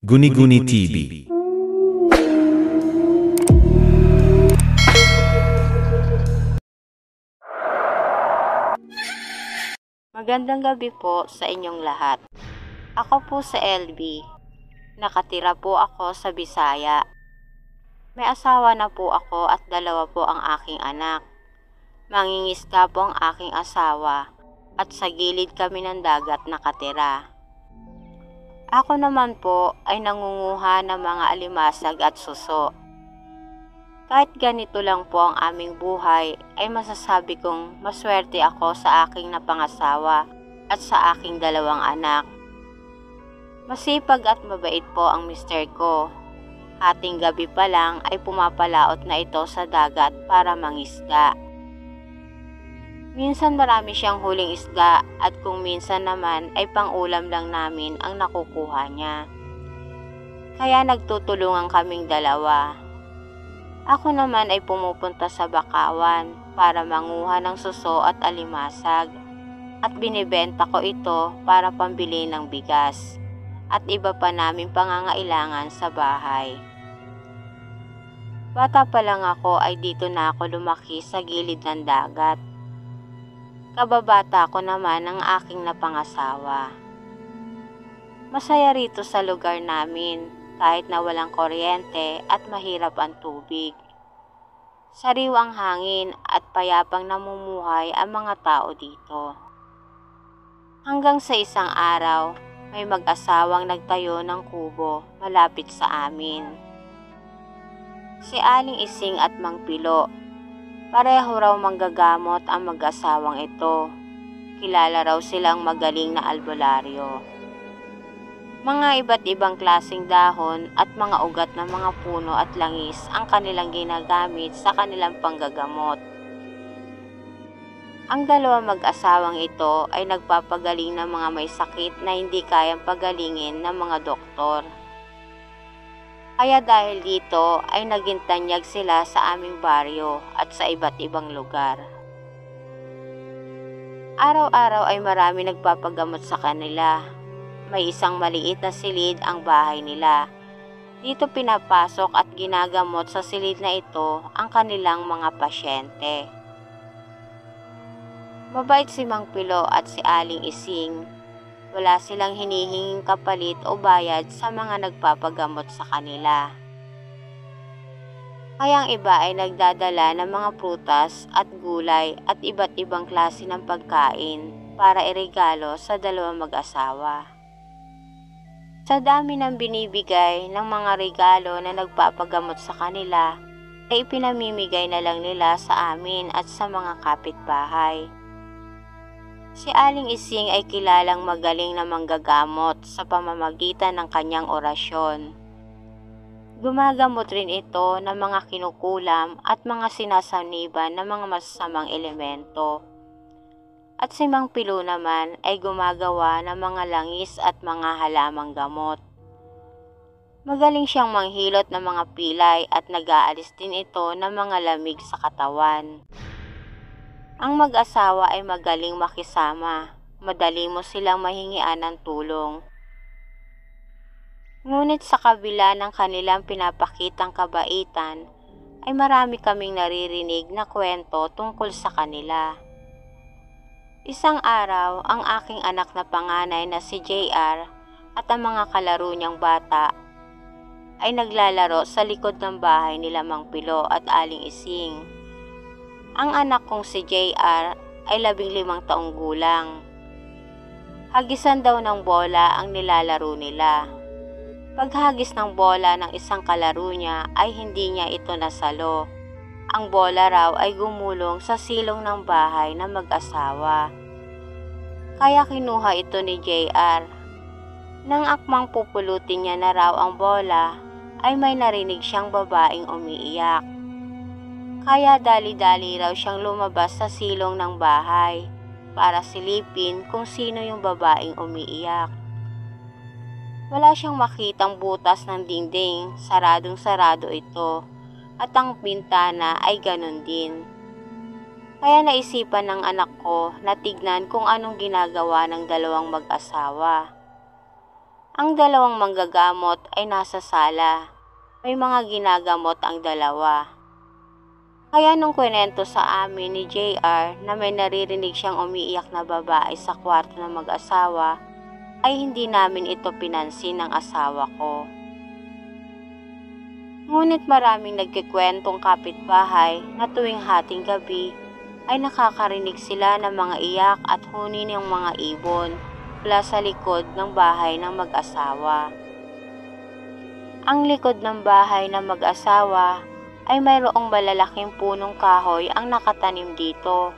Guni-Guni TV. Magandang gabi po sa inyong lahat. Ako po sa LB. Nakatira po ako sa Bisaya. May asawa na po ako at dalawa po ang aking anak. Mangingisda po ang aking asawa at sa gilid kami ng dagat nakatira. Ako naman po ay nangunguha ng mga alimasag at suso. Kahit ganito lang po ang aming buhay ay masasabi kong maswerte ako sa aking napangasawa at sa aking dalawang anak. Masipag at mabait po ang mister ko. Hating gabi pa lang ay pumapalaot na ito sa dagat para mangisda. Minsan marami siyang huling isda at kung minsan naman ay pang-ulam lang namin ang nakukuha niya. Kaya nagtutulungan kaming dalawa. Ako naman ay pumupunta sa bakawan para manguha ng suso at alimasag at binibenta ko ito para pambili ng bigas at iba pa naming pangangailangan sa bahay. Bata pa lang ako ay dito na ako lumaki sa gilid ng dagat. Kababata ko naman ang aking napangasawa. Masaya rito sa lugar namin kahit na walang kuryente at mahirap ang tubig. Sariwang hangin at payapang namumuhay ang mga tao dito. Hanggang sa isang araw, may mag-asawang nagtayo ng kubo malapit sa amin. Si Aling Ising at Mang Pilo. Pareho raw manggagamot ang mag-asawang ito. Kilala raw silang magaling na albularyo. Mga iba't ibang klaseng dahon at mga ugat ng mga puno at langis ang kanilang ginagamit sa kanilang panggagamot. Ang dalawang mag-asawang ito ay nagpapagaling ng mga may sakit na hindi kayang pagalingin ng mga doktor. Kaya dahil dito ay naging tanyag sila sa aming baryo at sa iba't ibang lugar. Araw-araw ay marami nagpapagamot sa kanila. May isang maliit na silid ang bahay nila. Dito pinapasok at ginagamot sa silid na ito ang kanilang mga pasyente. Mabait si Mang Pilo at si Aling Ising. Wala silang hinihinging kapalit o bayad sa mga nagpapagamot sa kanila. Kaya ang iba ay nagdadala ng mga prutas at gulay at iba't ibang klase ng pagkain para iregalo sa dalawang mag-asawa. Sa dami ng binibigay ng mga regalo na nagpapagamot sa kanila, ay ipinamimigay na lang nila sa amin at sa mga kapitbahay. Si Aling Ising ay kilalang magaling na manggagamot sa pamamagitan ng kanyang orasyon. Gumagamot rin ito ng mga kinukulam at mga sinasaniban ng mga masasamang elemento. At si Mang Pilo naman ay gumagawa ng mga langis at mga halamang gamot. Magaling siyang manghilot ng mga pilay at nag-aalis din ito ng mga lamig sa katawan. Ang mag-asawa ay magaling makisama, madali mo silang mahingian ng tulong. Ngunit sa kabila ng kanilang pinapakitang kabaitan, ay marami kaming naririnig na kwento tungkol sa kanila. Isang araw, ang aking anak na panganay na si JR at ang mga kalaro niyang bata ay naglalaro sa likod ng bahay nila Mang Pilo at Aling Ising. Ang anak kong si JR ay 15 taong gulang. Hagisan daw ng bola ang nilalaro nila. Paghagis ng bola ng isang kalaro niya ay hindi niya ito nasalo. Ang bola raw ay gumulong sa silong ng bahay ng mag-asawa. Kaya kinuha ito ni JR. Nang akmang pupulutin niya na raw ang bola, ay may narinig siyang babaeng umiiyak. Kaya dali-dali raw siyang lumabas sa silong ng bahay para silipin kung sino yung babaeng umiiyak. Wala siyang makitang butas ng dingding, saradong-sarado ito, at ang bintana ay ganun din. Kaya naisipan ng anak ko na tignan kung anong ginagawa ng dalawang mag-asawa. Ang dalawang manggagamot ay nasa sala. May mga ginagamot ang dalawa. Kaya nung kwento sa amin ni JR na may naririnig siyang umiiyak na babae sa kwarto ng mag-asawa, ay hindi namin ito pinansin ng asawa ko. Ngunit maraming nagkikwentong kapitbahay na tuwing hating gabi ay nakakarinig sila ng mga iyak at huni ng mga ibon mula sa likod ng bahay ng mag-asawa. Ang likod ng bahay ng mag-asawa ay mayroong malalaking punong kahoy ang nakatanim dito,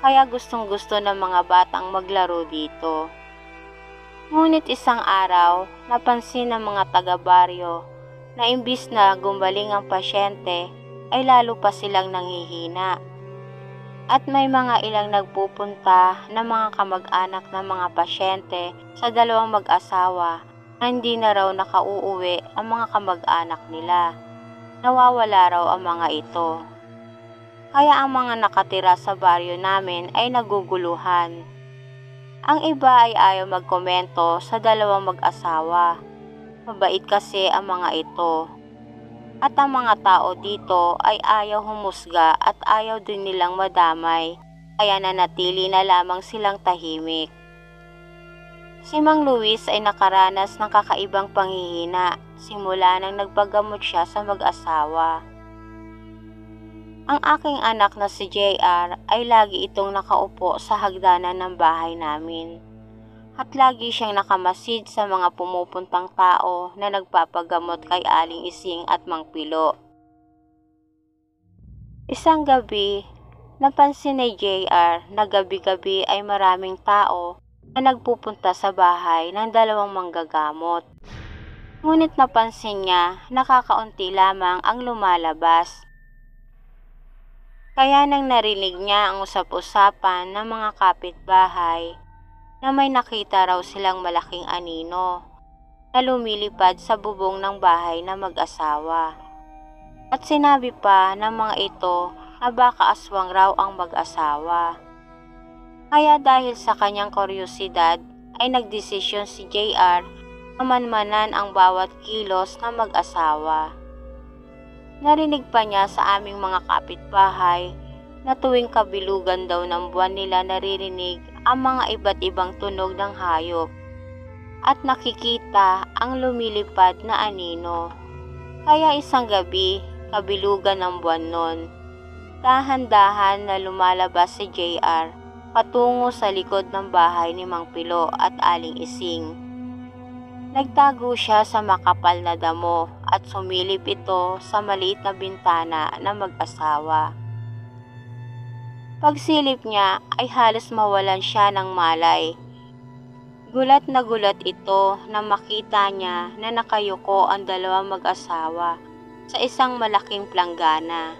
kaya gustong-gusto ng mga batang maglaro dito. Ngunit isang araw, napansin ng mga taga-baryo na imbis na gumaling ang pasyente, ay lalo pa silang nanghihina. At may mga ilang nagpupunta na mga kamag-anak ng mga pasyente sa dalawang mag-asawa na hindi na raw nakauuwi ang mga kamag-anak nila. Nawawala raw ang mga ito. Kaya ang mga nakatira sa baryo namin ay naguguluhan. Ang iba ay ayaw magkomento sa dalawang mag-asawa. Mabait kasi ang mga ito. At ang mga tao dito ay ayaw humusga at ayaw din nilang madamay, kaya nanatili na lamang silang tahimik. Si Mang Luis ay nakaranas ng kakaibang panghihina simula nang nagpagamot siya sa mag-asawa. Ang aking anak na si JR ay lagi itong nakaupo sa hagdanan ng bahay namin. At lagi siyang nakamasid sa mga pumupuntang tao na nagpapagamot kay Aling Ising at Mang Pilo. Isang gabi, napansin ni JR na gabi-gabi ay maraming tao na nagpupunta sa bahay ng dalawang manggagamot. Ngunit napansin niya na kakaunti lamang ang lumalabas. Kaya nang narinig niya ang usap-usapan ng mga kapitbahay na may nakita raw silang malaking anino na lumilipad sa bubong ng bahay na mag-asawa. At sinabi pa ng mga ito na baka aswang raw ang mag-asawa. Kaya dahil sa kanyang kuryosidad ay nagdesisyon si JR na manmanan ang bawat kilos na mag-asawa. Narinig pa niya sa aming mga kapitbahay na tuwing kabilugan daw ng buwan nila naririnig ang mga iba't ibang tunog ng hayop at nakikita ang lumilipad na anino. Kaya isang gabi, kabilugan ng buwan nun, dahan-dahan na lumalabas si JR patungo sa likod ng bahay ni Mang Pilo at Aling Ising. Nagtago siya sa makapal na damo at sumilip ito sa maliit na bintana na mag-asawa. Pagsilip niya ay halos mawalan siya ng malay. Gulat na gulat ito na makita niya na nakayuko ang dalawang mag-asawa sa isang malaking planggana.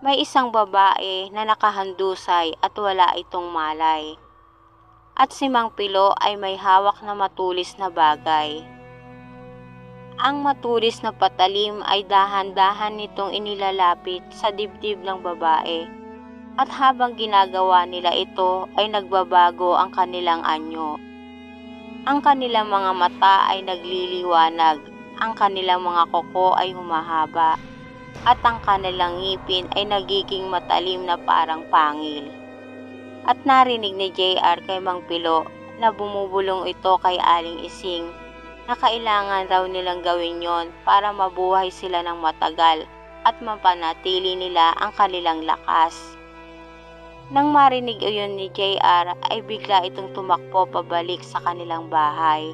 May isang babae na nakahandusay at wala itong malay. At si Mang Pilo ay may hawak na matulis na bagay. Ang matulis na patalim ay dahan-dahan nitong inilalapit sa dibdib ng babae. At habang ginagawa nila ito ay nagbabago ang kanilang anyo. Ang kanilang mga mata ay nagliliwanag, ang kanilang mga kuko ay humahaba, at ang kanilang ngipin ay nagiging matalim na parang pangil. At narinig ni JR kay Mang Pilo na bumubulong ito kay Aling Ising na kailangan raw nilang gawin yon para mabuhay sila ng matagal at mapanatili nila ang kanilang lakas. Nang marinig iyon ni JR ay bigla itong tumakbo pabalik sa kanilang bahay.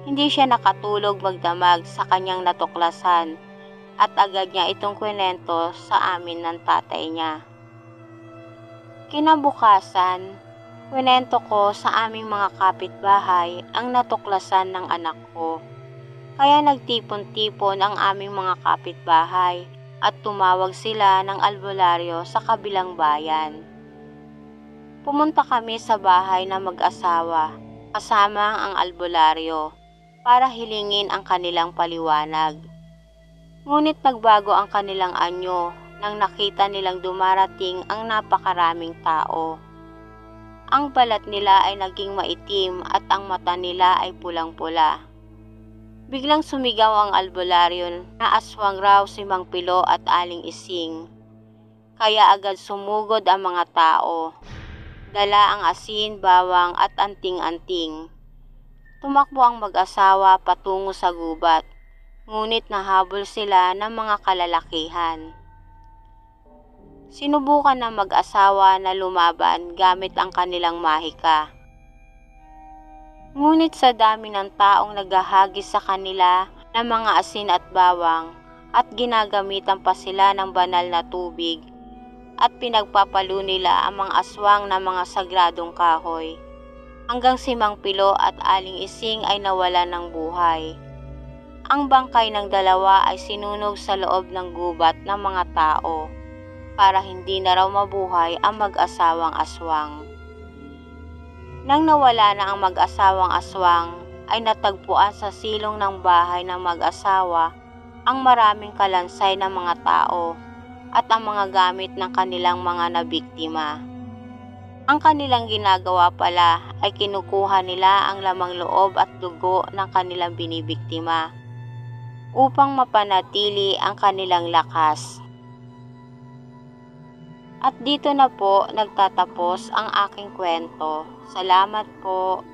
Hindi siya nakatulog magdamag sa kanyang natuklasan at agad niya itong kwento sa amin ng tatay niya. Kinabukasan, kwento ko sa aming mga kapitbahay ang natuklasan ng anak ko. Kaya nagtipon-tipon ang aming mga kapitbahay at tumawag sila ng albularyo sa kabilang bayan. Pumunta kami sa bahay na mag-asawa kasama ang albularyo para hilingin ang kanilang paliwanag. Ngunit nagbago ang kanilang anyo nang nakita nilang dumarating ang napakaraming tao. Ang balat nila ay naging maitim at ang mata nila ay pulang-pula. Biglang sumigaw ang albularyo na aswang raw si Mang Pilo at Aling Ising. Kaya agad sumugod ang mga tao. Dala ang asin, bawang at anting-anting. Tumakbo ang mag-asawa patungo sa gubat, ngunit nahabol sila ng mga kalalakihan. Sinubukan ng mag-asawa na lumaban gamit ang kanilang mahika. Ngunit sa dami ng taong naghahagis sa kanila ng mga asin at bawang at ginagamitan pa sila ng banal na tubig at pinagpapalo nila ang mga aswang na mga sagradong kahoy, hanggang si Mang Pilo at Aling Ising ay nawalan ng buhay. Ang bangkay ng dalawa ay sinunog sa loob ng gubat ng mga tao para hindi na raw mabuhay ang mag-asawang aswang. Nang nawala na ang mag-asawang aswang, ay natagpuan sa silong ng bahay ng mag-asawa ang maraming kalansay ng mga tao at ang mga gamit ng kanilang mga nabiktima. Ang kanilang ginagawa pala ay kinukuha nila ang lamang loob at dugo ng kanilang binibiktima upang mapanatili ang kanilang lakas. At dito na po nagtatapos ang aking kwento. Salamat po.